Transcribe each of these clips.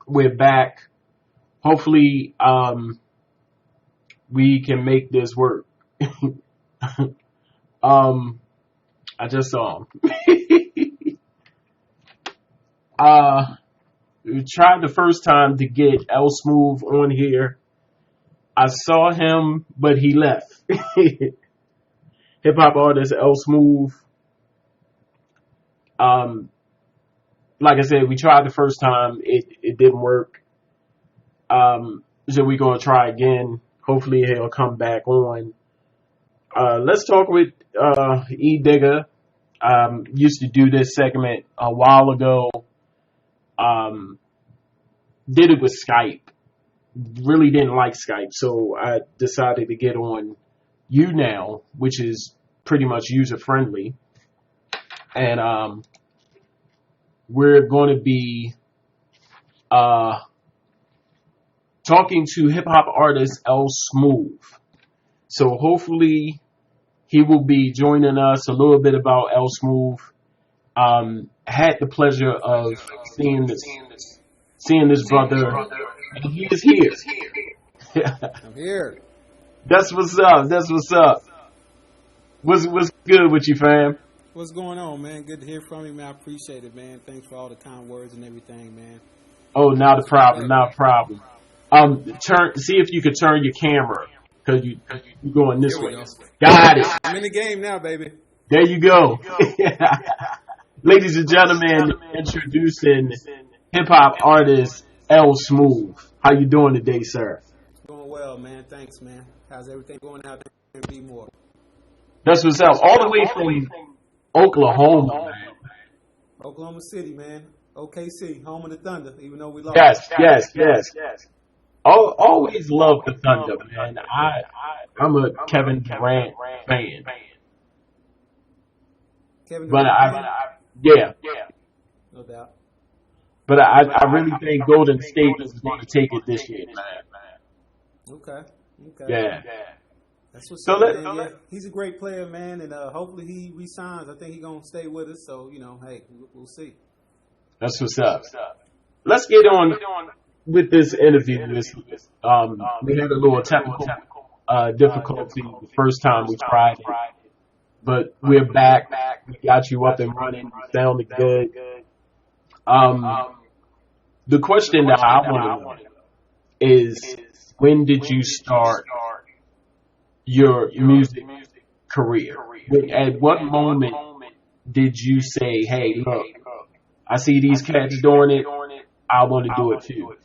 we're back. Hopefully, we can make this work. I just saw him. We tried the first time to get L Smooth on here. I saw him, but he left. Hip hop artist L Smooth. Like I said, we tried the first time. It didn't work. So we're gonna try again. Hopefully he'll come back on. Let's talk with Edigga. Used to do this segment a while ago. Did it with Skype. Really didn't like Skype, so I decided to get on YouNow, which is pretty much user friendly. And we're going to be talking to hip hop artist L Smooth. So hopefully he will be joining us. A little bit about L Smooth. Had the pleasure of seeing this brother, and he is here. I'm here. That's what's up. That's what's up. What's good with you, fam? What's going on, man? Good to hear from you, man. I appreciate it, man. Thanks for all the kind words and everything, man. Oh, not a problem. Not a problem. See if you could turn your camera, because you're going this way. Go. Got it. I'm in the game now, baby. There you go. Ladies and gentlemen, introducing hip-hop artist L Smooth. How you doing today, sir? Doing well, man. Thanks, man. How's everything going out there in B-More? That's what's up. All the way from Oklahoma, man. Oklahoma City, man. OKC, home of the Thunder, even though we lost. Yes. Always love the Thunder, man. I'm a Kevin Durant fan. Kevin But Durant, yeah. No doubt. But I really think Golden State is going to take it this year, man. Okay. Yeah. That's what's So up, let- man. Yeah. He's a great player, man, and hopefully he resigns. I think he's going to stay with us, so, hey, we'll see. That's what's up. Let's get on with this interview. We had a little technical difficulty the first time we tried it, but we're back. We got you up and running. You sounded good. The question that I want to know is, when did you start your music career? At what moment did you say, hey, look, I see these cats doing it, I want to do it too?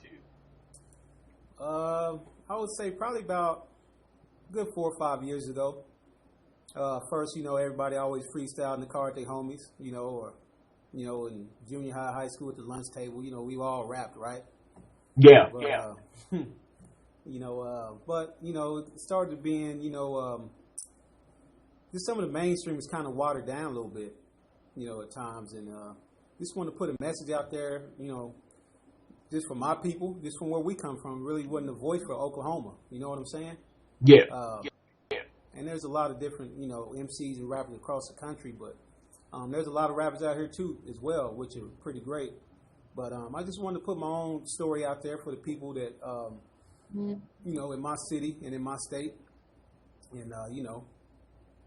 I would say probably about a good 4 or 5 years ago. First, everybody always freestyle in the car with their homies, or in junior high school at the lunch table, we all rapped, right? Yeah. But it started being, just some of the mainstream is kind of watered down a little bit, at times, and just want to put a message out there, just for my people, just from where we come from. Really wasn't a voice for Oklahoma. You know what I'm saying? Yeah. And there's a lot of different, MCs and rappers across the country, but there's a lot of rappers out here too, as well, which are pretty great. But I just wanted to put my own story out there for the people that, in my city and in my state, and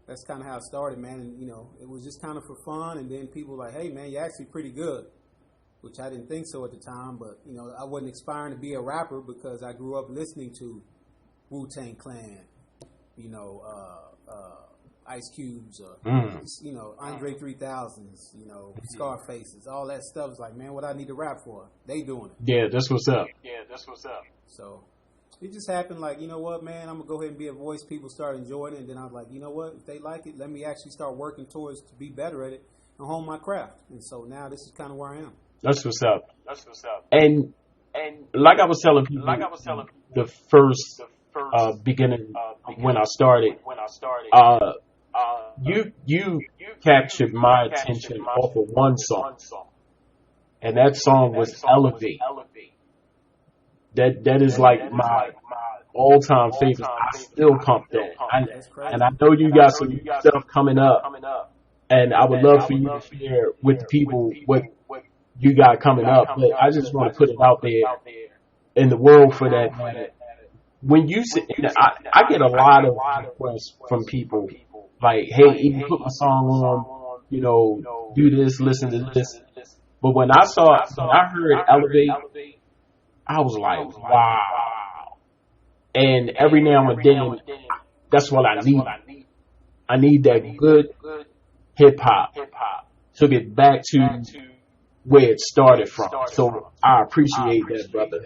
that's kind of how it started, man. And it was just kind of for fun, and then people were like, "Hey, man, you're actually pretty good," which I didn't think so at the time. But I wasn't aspiring to be a rapper because I grew up listening to Wu-Tang Clan, Ice Cubes, Andre 3000s, Scarfaces, all that stuff. Is like, man, what I need to rap for? They doing it. Yeah, that's what's up. So it just happened like, you know what, man, I'm going to go ahead and be a voice. People start enjoying it. And then I was like, you know what, if they like it, let me actually start working towards to be better at it and hone my craft. And so now this is kind of where I am. That's what's up. And like I was telling people, the first beginning when I started, you captured my attention off of one song, and that song was Elevate. That is like my all-time favorite. I still pump that, and I know you got some stuff coming up, and I would love for you to share with the people what you got coming up. But I just want to put it out there in the world for that. When you sit, I get a lot of requests from people like, hey, even put my song on, you know, do this, listen to this. But when I heard Elevate, I was like, wow. And every now and then, that's what I need. I need that good hip hop to get back to where it started from. So I appreciate that, brother.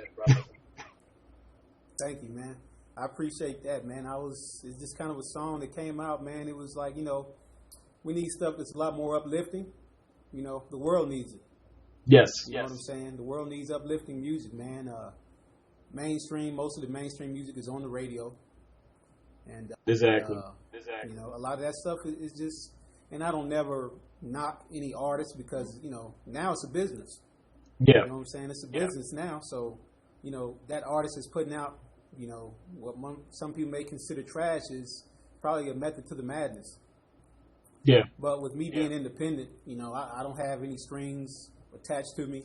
Thank you, man. I appreciate that, man. It's just kind of a song that came out, man. It was like, you know, we need stuff that's a lot more uplifting. You know, the world needs it. Yes. You know what I'm saying? The world needs uplifting music, man. Most of the mainstream music is on the radio. And exactly. You know, a lot of that stuff is just, and I don't never knock any artist because, you know, now it's a business. Yeah. You know what I'm saying? It's a business now. So, you know, that artist is putting out, you know, what some people may consider trash is probably a method to the madness. Yeah. But with me being independent, you know, I don't have any strings attached to me.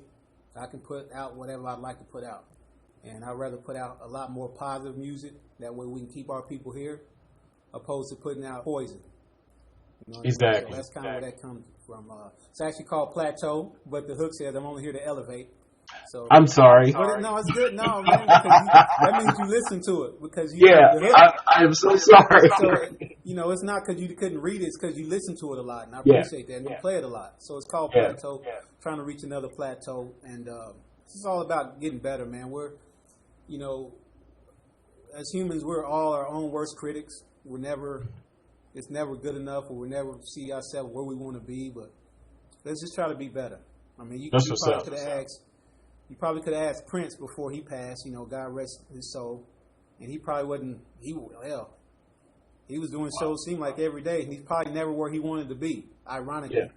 I can put out whatever I'd like to put out. And I'd rather put out a lot more positive music. That way we can keep our people here, opposed to putting out poison. You know exactly. I mean? So that's kind of where that comes from. It's actually called Plateau, but the hook says I'm only here to elevate. So I'm sorry. No, it's good. No, man, that means you listen to it because you. I am so sorry. So, you know, it's not because you couldn't read it; it's because you listen to it a lot, and I appreciate that. And you play it a lot, so it's called Plateau. Trying to reach another plateau, and it's all about getting better, man. We're, you know, as humans, we're all our own worst critics. It's never good enough, or we'll never see ourselves where we want to be. But let's just try to be better. I mean, you probably could have asked Prince before he passed. You know, God rest his soul, and he probably wasn't. He was doing shows seem like every day, and he's probably never where he wanted to be. Ironically,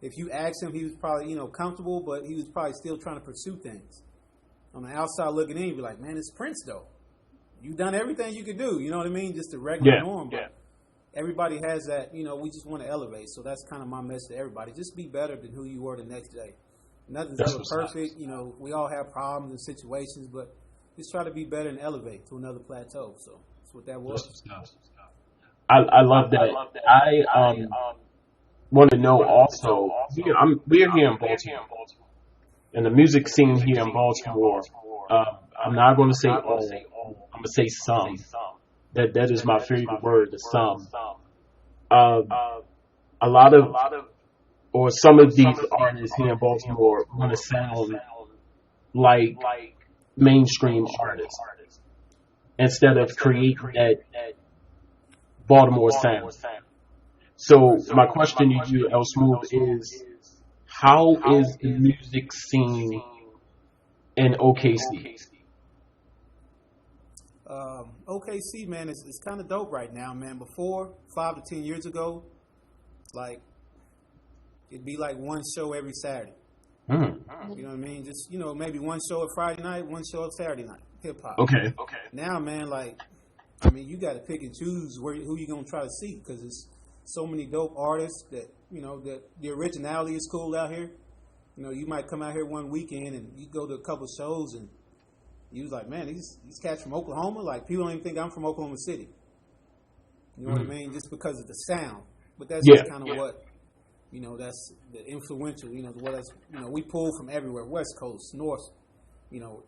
if you ask him, he was probably comfortable, but he was probably still trying to pursue things. On the outside looking in, you'd be like, man, it's Prince though. You've done everything you could do. You know what I mean? Just a regular norm. But everybody has that. You know, we just want to elevate. So that's kind of my message to everybody. Just be better than who you were the next day. Nothing's ever perfect. You know, we all have problems and situations, but just try to be better and elevate to another plateau. So that's what that was. I love that. I want to know also, we're here in Baltimore, and the music scene here in Baltimore, I'm not going to say all, I'm going to say some. That is my favorite word, the some. A lot of, or some of these artists here in Baltimore want to sound like mainstream artists instead of creating that Baltimore sound. So my question to you, El Smooth, is how is the music scene in OKC? OKC, man, it's kind of dope right now, man. Before, 5 to 10 years ago, like, it'd be like one show every Saturday. You know what I mean? Just, maybe one show at Friday night, one show at Saturday night, hip hop. Okay. Now, man, like, I mean, you got to pick and choose who you're going to try to see, because there's so many dope artists that, that the originality is cool out here. You might come out here one weekend and you go to a couple shows and you was like, man, these cats from Oklahoma, like, people don't even think I'm from Oklahoma City. You know what I mean? Just because of the sound. But that's just kind of what, that's the influential, we pull from everywhere, West Coast, North,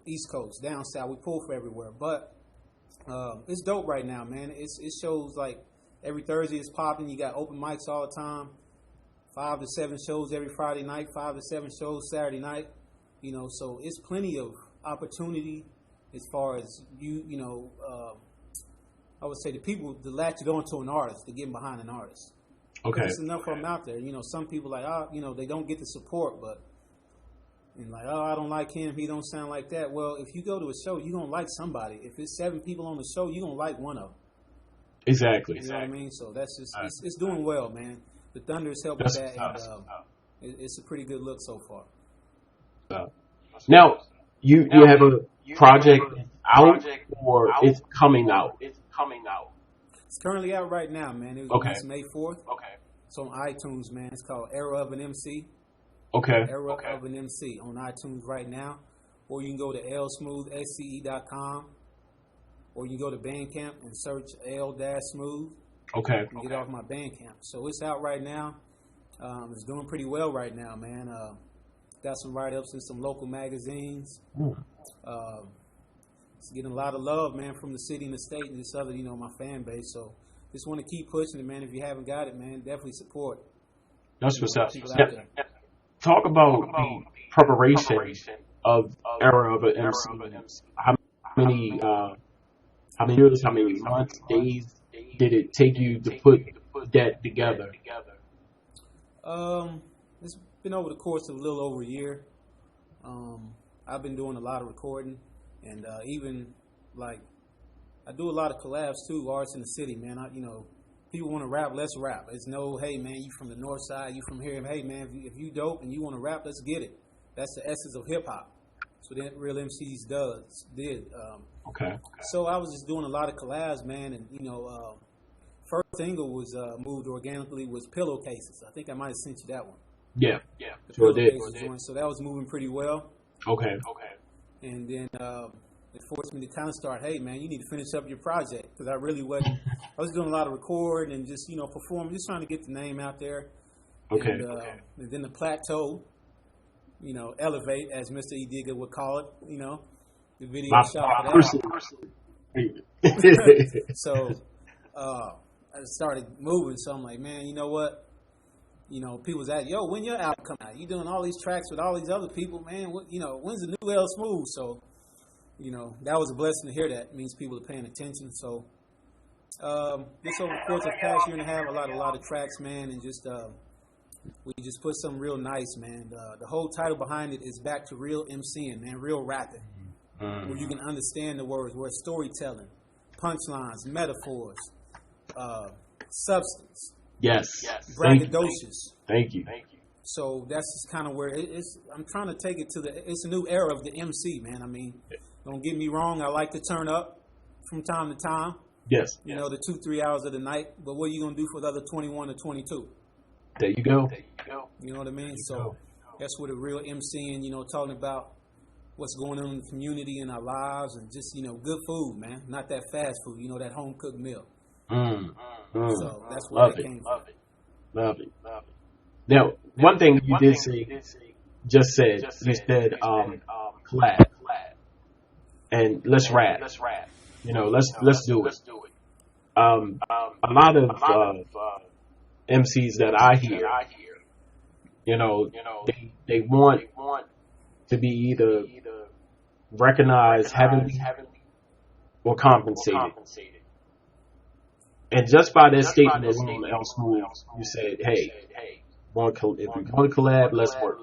East Coast, down South, we pull from everywhere. But it's dope right now, man. It shows like every Thursday it's popping. You got open mics all the time. 5 to 7 shows every Friday night, 5 to 7 shows Saturday night. So it's plenty of opportunity as far as I would say the people to latch it on to an artist, to get behind an artist. Okay. There's enough of them out there. Some people like, they don't get the support, but I don't like him, he don't sound like that. Well, if you go to a show, you're going to like somebody. If it's 7 people on the show, you're going to like one of them. Exactly. You know what I mean? So that's just, it's doing well, man. The Thunder has helped with that, and it's a pretty good look so far. Now, you have a project out, or it's coming out? It's currently out right now, man. It was released May 4th. It's on iTunes, man. It's called Era of an MC. Okay. Era of an MC on iTunes right now, or you can go to lsmoothsce.com, or you can go to Bandcamp and search L-Smooth Okay. and get off my Bandcamp. So it's out right now. It's doing pretty well right now, man. Got some write-ups in some local magazines. It's getting a lot of love, man, from the city and the state and this other, my fan base. So just want to keep pushing it, man. If you haven't got it, man, definitely support. That's what's up. Talk about the preparation of Era of an MC. How many years, how many months, days did it take you to put that together? It's been over the course of a little over a year. I've been doing a lot of recording, and even like I do a lot of collabs too, artists in the city, man. People want to rap, let's rap. It's no, hey man, you from the north side, you from here. Hey man, if you dope and you want to rap, let's get it. That's the essence of hip hop. So that Real MCs did. Okay. So I was just doing a lot of collabs, man, and first single was moved organically was Pillowcases. I think I might have sent you that one. Yeah. The Pillowcases joint. So that was moving pretty well. Okay. And then it forced me to kind of start, hey man, you need to finish up your project, because I really wasn't. I was doing a lot of recording and just performing, just trying to get the name out there. Okay. And then the plateau, elevate, as Mr. Edigga would call it. The video shot for that. So I started moving. So I'm like, man, you know what? People's at, yo, when your album come out? You doing all these tracks with all these other people, man. When's the new L Smooth? So, that was a blessing to hear that. It means people are paying attention. So, just over the course of the past year and a half, a lot of tracks, man, and just we just put something real nice, man. The whole title behind it is back to real MCing, man, real rapping, where you can understand the words, where it's storytelling, punchlines, metaphors, substance. Yes. Braggadocious. Thank you. So that's just kind of where it's. I'm trying to take it to it's a new era of the MC, man. I mean, don't get me wrong. I like to turn up from time to time. Yes. The 2-3 hours of the night. But what are you going to do for the other 21 or 22? There you go. You know what I mean? So that's what a real MCing, talking about what's going on in the community and our lives, and just, good food, man. Not that fast food, that home cooked meal. So that's where that came from. Love it. Now, one thing you did say, you said collab, and let's rap. Let's do it. A lot of MCs that I hear, they want to be either recognized heavily or compensated. And just by that statement alone, L Smooth, you said, hey, if we want to collab, let's work.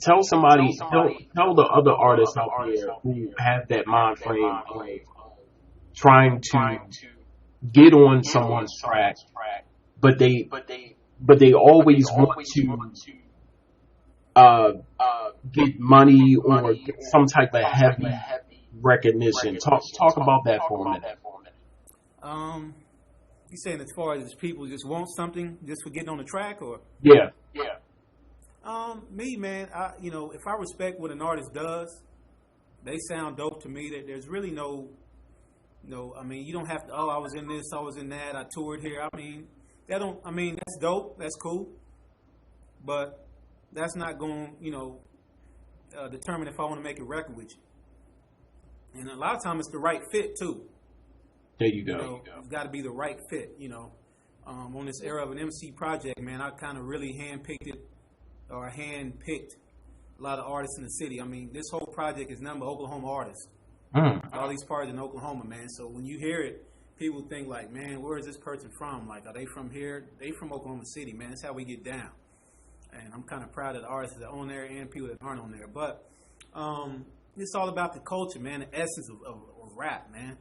Tell somebody, tell the other artists out there who have that mind frame of trying to get on someone's track, but they always want to get money or get some type of heavy recognition. Talk about that for a minute. You saying as far as people just want something just for getting on the track, or? Yeah. Me, man, if I respect what an artist does, they sound dope to me. That there's really no, I mean, you don't have to, I was in this, I was in that, I toured here. I mean, that's dope, that's cool, but that's not going, determine if I want to make a record with you. And a lot of times it's the right fit too. There you go. It's got to be the right fit. On this Era of an MC project, man, I kind of really handpicked a lot of artists in the city. I mean, this whole project is nothing but Oklahoma artists. All these parties in Oklahoma, man. So when you hear it, people think like, man, where is this person from? Like, are they from here? They from Oklahoma City, man. That's how we get down. And I'm kind of proud of the artists that are on there and people that aren't on there. But it's all about the culture, man, the essence of rap, man.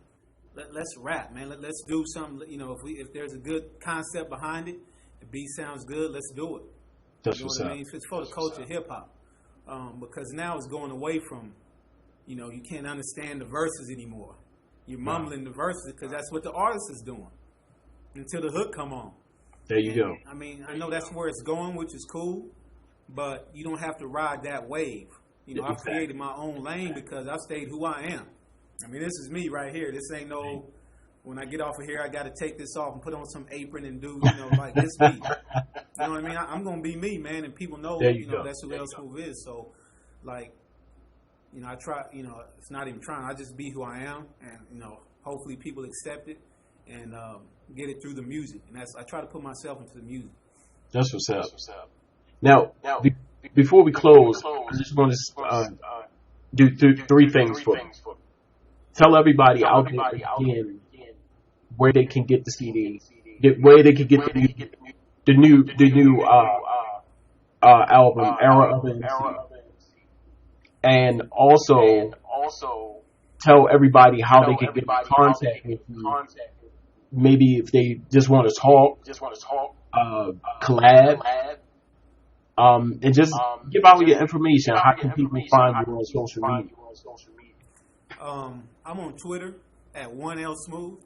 Let's rap, man. Let's do something. If there's a good concept behind it, the beat sounds good, let's do it. That's you know what I mean? It's for the culture of hip hop. Because now it's going away from, you can't understand the verses anymore. You're mumbling the verses because that's what the artist is doing until the hook come on. There you go. I mean, I know that's where it's going, which is cool, but you don't have to ride that wave. You know, I've created my own lane because I stayed who I am. I mean, this is me right here. This ain't no, when I get off of here, I got to take this off and put on some apron and do, you know, like this me. You know what I mean? I'm going to be me, man, and people know, you know, that's who L Smooth is. So, like, you know, I try, you know, it's not even trying. I just be who I am, and, you know, hopefully people accept it and get it through the music. And I try to put myself into the music. That's what's up. Now, before we close, I just want to do three things for you. Tell everybody out there again where they can get the CD, where they can get the new album, Era of MC, and also tell everybody how they can get in contact with you. Maybe if they just want to talk, collab, and just give out your information. How can people find you on social media? I'm on Twitter at 1L Smooth.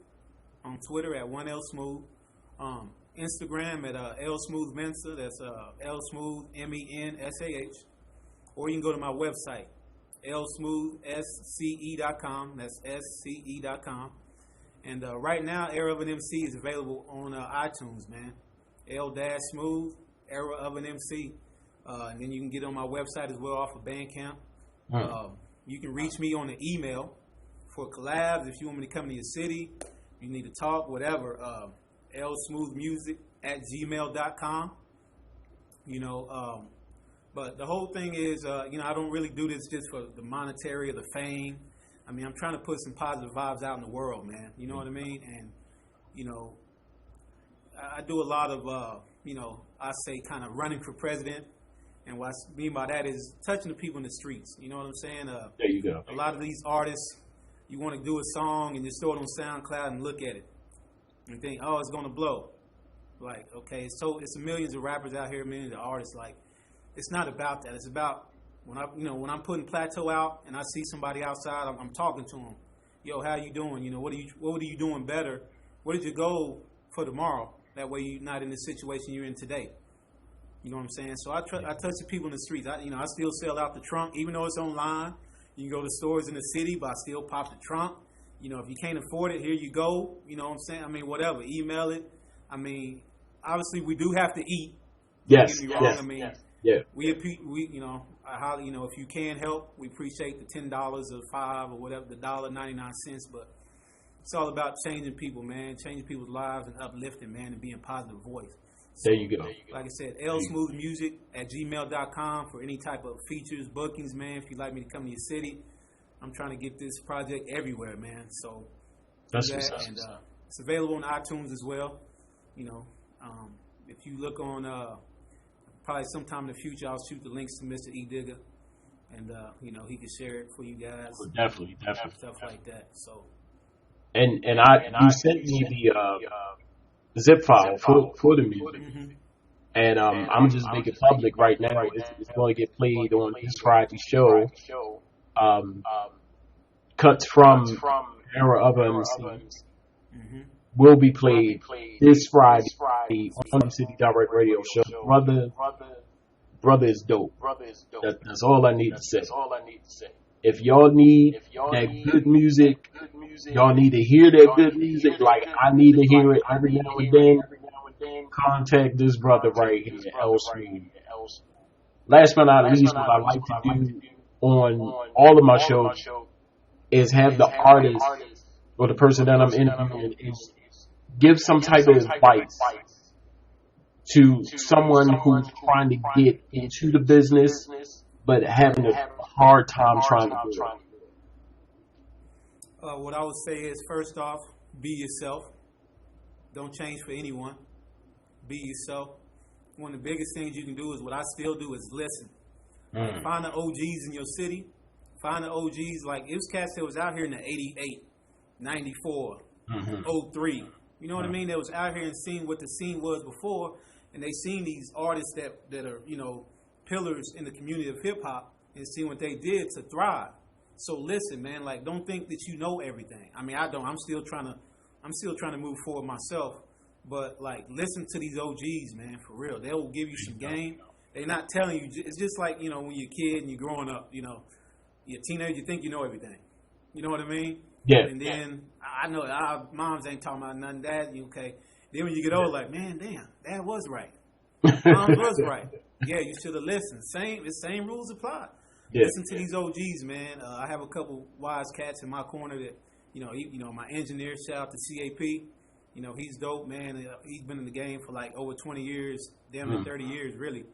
On Twitter at 1L Smooth. Instagram at L Smooth Mensa. That's L Smooth MENSAH. Or you can go to my website, lsmoothsce.com. That's SCE.com. And right now, Era of an MC is available on iTunes, man. L-Smooth, Era of an MC. And then you can get on my website as well off of Bandcamp. You can reach me on the email for collabs if you want me to come to your city, you need to talk, whatever. lsmoothmusic@gmail.com. You know, but the whole thing is, you know, I don't really do this just for the monetary or the fame. I mean, I'm trying to put some positive vibes out in the world, man. You know what I mean? And, you know, I do a lot of, you know, I say kind of running for president. And what I mean by that is touching the people in the streets. You know what I'm saying? There you go. A lot of these artists, you want to do a song and you throw it on SoundCloud and look at it and think, oh, it's going to blow. Like, okay, so it's millions of rappers out here, millions of artists. Like, it's not about that. It's about when I'm putting Plateau out and I see somebody outside, I'm talking to them. Yo, how you doing? You know, what are you doing better? What is your goal for tomorrow? That way you're not in the situation you're in today. You know what I'm saying? So I touch the people in the streets. I still sell out the trunk, even though it's online. You can go to stores in the city, but I still pop the trunk. You know, if you can't afford it, here you go. You know what I'm saying? I mean, whatever. Email it. I mean, obviously, we do have to eat. Yes. Don't get me wrong. Yes. I mean, yeah. We you know, I highly, you know, if you can help, we appreciate the $10 or $5 or whatever, the $1.99. But it's all about changing people, man, changing people's lives and uplifting, man, and being a positive voice. So, there you go. Like I said, lsmoothmusic@gmail.com for any type of features, bookings, man. If you'd like me to come to your city, I'm trying to get this project everywhere, man. So that's what's up. And it's available on iTunes as well. You know, if you look on probably sometime in the future, I'll shoot the links to Mr. Edigga, and you know, he can share it for you guys. Oh, definitely. Stuff like that. So. And you sent me the zip file for the music. Mm-hmm. And I'm just making it public right now. It's going to get played on this Friday show. Cuts from Era of MC will be played this Friday on the City Direct Radio Show. Brother is dope. That's all I need to say. If y'all need that good music, y'all need to hear that good music. Like I need to hear it every now and then. Contact this brother right here, L Smooth. Last but not least, what I like to do on all of my shows is have the artist or the person that I'm interviewing is give some type of advice to someone who's trying to get into the business but having a hard time trying to do it. What I would say is, first off, be yourself. Don't change for anyone. Be yourself. One of the biggest things you can do is what I still do is listen. Find the OGs in your city. Find the OGs. Like, it was cats that was out here in the 88, 94, 03. You know what I mean? That was out here and seeing what the scene was before, and they seen these artists that are, you know, pillars in the community of hip-hop and see what they did to thrive. So listen, man, like, don't think that you know everything. I mean, I don't. I'm still trying to move forward myself. But like, listen to these OGs, man, for real. They'll give you some game. They're not telling you. It's just like, you know, when you're a kid and you're growing up, you know, you're a teenager, you think you know everything. You know what I mean? Yeah. And then I know our moms ain't talking about nothing. Dad, you okay? Then when you get older, like, man, damn, Dad was right. Mom was right. Yeah, you should have listened. The same rules apply. Yeah. Listen to these OGs, man. I have a couple wise cats in my corner that, my engineer, shout out to CAP. You know, he's dope, man. He's been in the game for like over 20 years, damn near 30 years, really.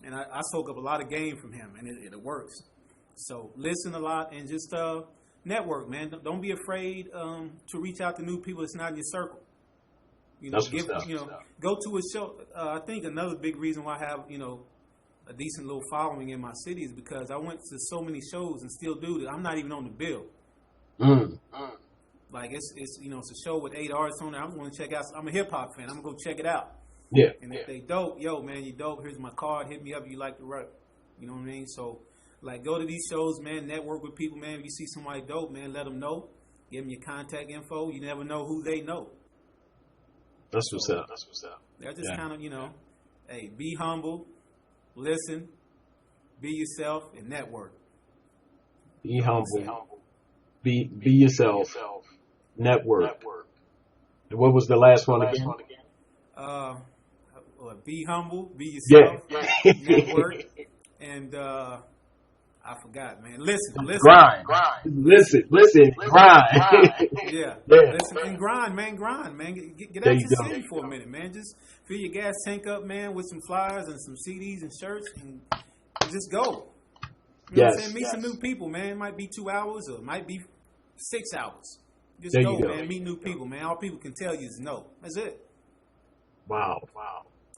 And I soak up a lot of game from him, and it works. So listen a lot and just network, man. Don't be afraid to reach out to new people that's not in your circle. You know, go to a show. I think another big reason why I have, a decent little following in my city is because I went to so many shows and still do that. I'm not even on the bill. Like it's a show with 8 artists on there. I'm going to check out. I'm a hip hop fan. I'm going to go check it out. Yeah. And if they dope, yo man, you dope. Here's my card. Hit me up. You like to rap. You know what I mean? So like, go to these shows, man. Network with people, man. If you see somebody dope, man, let them know. Give them your contact info. You never know who they know. That's what's up. They're just kind of, hey, be humble, listen, be yourself, and network. Be humble. Be yourself. Network. And what was the last one again? Be humble, be yourself, network, and I forgot, man. Listen. Grind. Listen, grind. Yeah. Listen and grind, man. Get out your city for a minute, man. Just fill your gas tank up, man, with some flyers and some CDs and shirts, and just go. You know what I'm saying? Meet some new people, man. It might be 2 hours or it might be 6 hours. Just go, man. Meet new people, man. All people can tell you is no. That's it. Wow.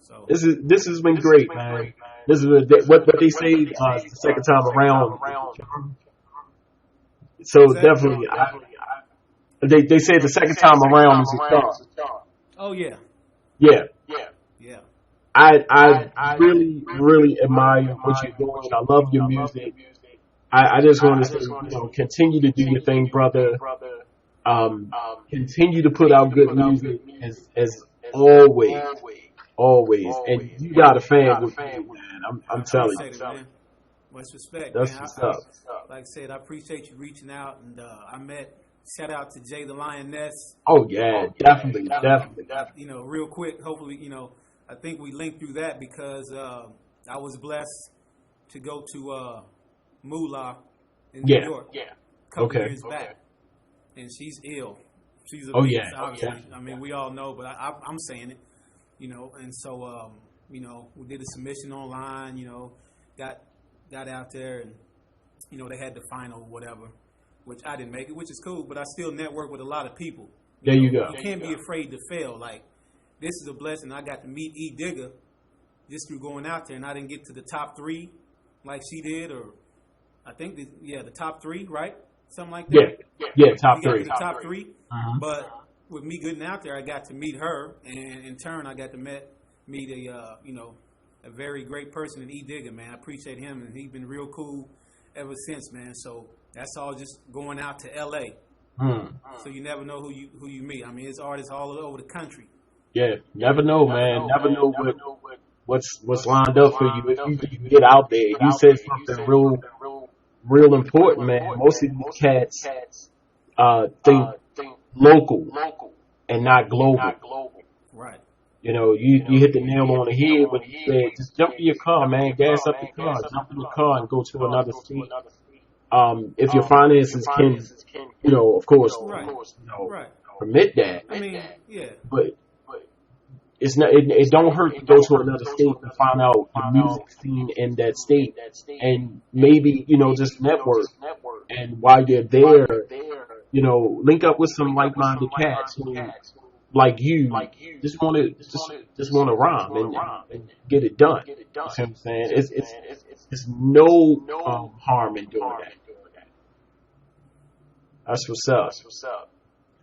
So This has been great, man. This is what they say the second time around. So definitely, they say the second time around is a star. Oh yeah. I really admire what you're doing. I love your music. I just want to say, continue to do your thing, brother. Continue to put out good music as always. And you got a fan with you, man. I'm telling you. Man. Much respect, That's man. what's up. Like I said, I appreciate you reaching out, and shout out to Jay the Lioness. Oh yeah, definitely. Real quick, hopefully, I think we linked through that because I was blessed to go to Moolah in New York a couple years back, and she's ill. She's a beast, obviously. I mean, we all know, but I'm saying it, and so we did a submission online, got out there, and they had the final or whatever, which I didn't make it, which is cool, but I still network with a lot of people. There you go. You can't be afraid to fail. Like, this is a blessing. I got to meet Edigga just through going out there, and I didn't get to the top 3 like she did, or I think the top 3, right? Something like that. Yeah, top 3. The top 3. But with me getting out there, I got to meet her, and in turn, I got to meet a very great person in Edigga, man. I appreciate him, and he's been real cool ever since, man. So that's all just going out to L.A. So you never know who you meet. I mean, it's artists all over the country. Yeah, never know, man. Never know what's lined up for you if you get out there. You said something real important, man. Most of these cats think local and not global. Right. You hit the nail on the head when you said, just jump in your car, man. Gas up your car. Jump in your car and go to another state. If your finances can, of course, permit that. I mean, yeah. But it's not. It don't hurt to go to another state and find out the music scene in that state, and maybe just network. And while you're there, link up with some like-minded cats who, like you, just want to rhyme and get it done. You see what I'm saying? It's no harm in doing that. That's what's up.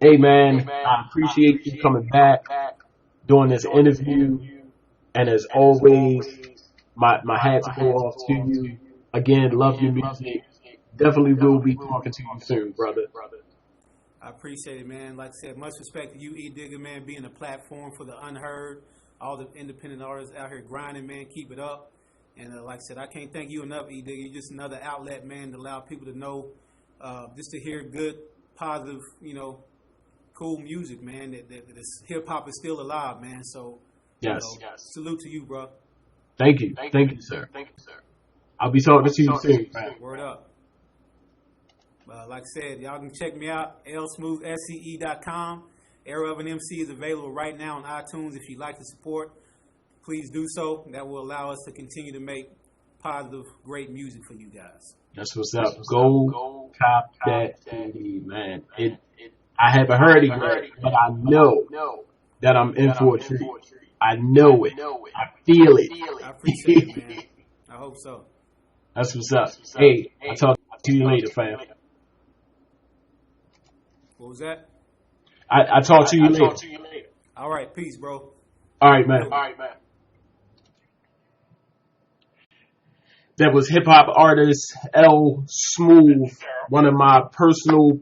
Hey man, I appreciate you coming back, doing this interview, and as always, my hats go off to you. Again, love your music. Definitely will be talking to you soon, brother. I appreciate it, man. Like I said, much respect to you, Edigga, man, being a platform for the unheard. All the independent artists out here grinding, man. Keep it up. And like I said, I can't thank you enough, Edigga. You're just another outlet, man, to allow people to know, just to hear good, positive, cool music, man. That this hip hop is still alive, man. So, Yes. Salute to you, bro. Thank you, sir. I'll be talking to you soon, man. Word up. Like I said, y'all can check me out, lsmoothsce.com. Era of an MC is available right now on iTunes. If you'd like to support, please do so. That will allow us to continue to make positive, great music for you guys. That's what's up. Go cop that CD, man. I haven't heard it yet, but I know that I'm in for a treat. I know it. I feel it. I appreciate it, man. I hope so. That's what's up. Hey, I'll talk to you later, fam. What was that? I talk to you later. All right, peace, bro. All right, man. That was hip hop artist L Smooth, one of my personal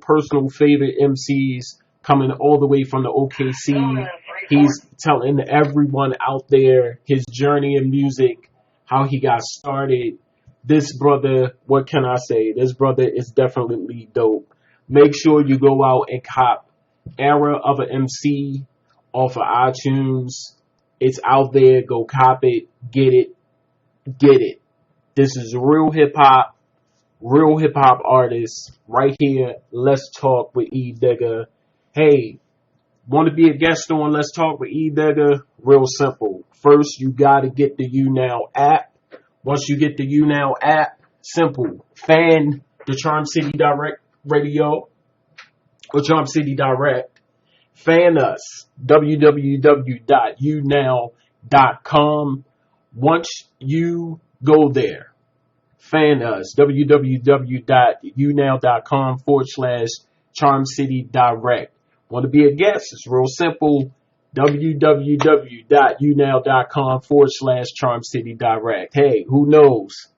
favorite MCs, coming all the way from the OKC. He's telling everyone out there his journey in music, how he got started. This brother, what can I say? This brother is definitely dope. Make sure you go out and cop Era of an MC off of iTunes. It's out there. Go cop it. Get it. This is real hip hop artists right here. Let's Talk with Edigga. Hey, want to be a guest on Let's Talk with Edigga? Real simple. First, you got to get the YouNow app. Once you get the YouNow app, simple. Fan the Charm City Direct Radio or Charm City Direct. Fan us. www.younow.com. Once you go there, fan us. www.younow.com/Charm City Direct. Want to be a guest? It's real simple. www.younow.com/Charm City Direct. Hey, who knows?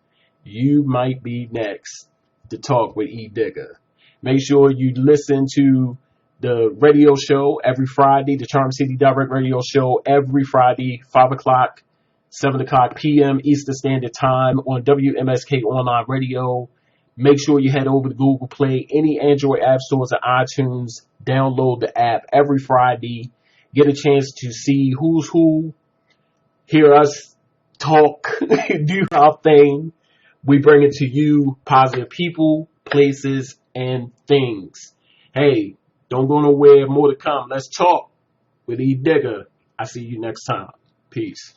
You might be next to talk with Edigga. Make sure you listen to the radio show every Friday, the Charm City Direct radio show every Friday, 5 o'clock, 7 o'clock p.m. Eastern Standard Time on WMSK Online Radio. Make sure you head over to Google Play, any Android app stores or iTunes. Download the app every Friday. Get a chance to see who's who, hear us talk, do our thing. We bring it to you, positive people, places, and things. Hey, don't go nowhere. More to come. Let's talk with Edigga. I see you next time. Peace.